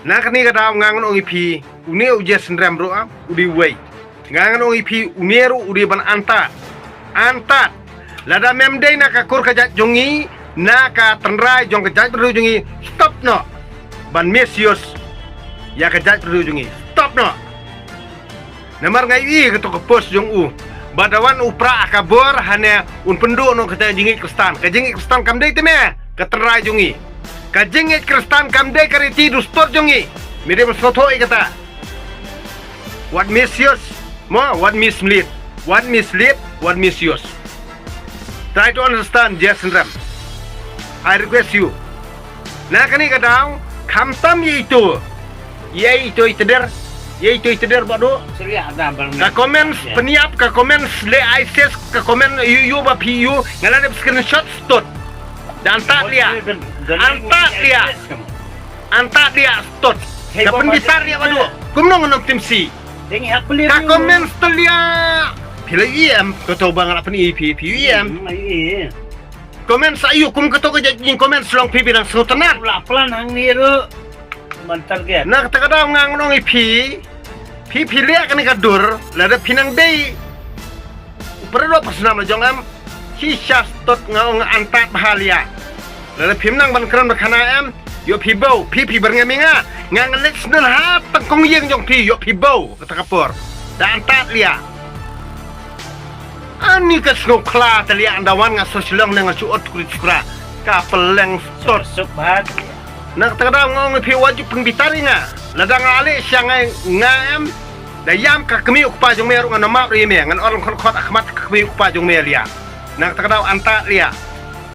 Nak ni kata ngangon ong ipi uni uje sendram bro udi wei ngangon ong ipi unieru udi ban antat lada memdei naka kur kajat jongi naka tenrai jong kajat berdua jongi stop no ban mesius ya kajat berdua jongi stop no namar ngai i ketok pos jong badawan upra akabor hanya un penduk no kata jingit kristan kamdei teme keterai jongi kajingit kristan kamdei kariti dustor jongi mirip sotoi kata what misuse what mislead what misuse try to understand Jason Ram I request you nah kani kadang kamtam yaitu iter bado ka comments peniap ka comments le ISIS ka comment you ba PU ngala screenshot stot dan antak dia stot ka penditar dia bado kumno ngono tim si ka comments telia pila IM ko to bang apa ni IM comment sayu kum ko to jing comment long pipi nang sutenan pelan hang ni ru mantar ke nah kata kada ngang nong ipi liak kan kadur lada pinang dei perlu pas nama jong am hisya stot ngong antat bahalia lada pimnang ban kran bakana am yo pibau pipi berngaminga ngang leks nan ha tengkong yeng jong pi yo pibau kata kapor da antat lia ani ka skokla telia andawan nga sosilong nang suot kulit ka peleng stot subhat nak terkadang ngong pi wajib pengbitari nga ladang ale siang ngam dayam ka kemi ukpa jong meru ngana ma ri me ngan orang khot akhmat ka kemi ukpa jong me lia nak terkadang anta lia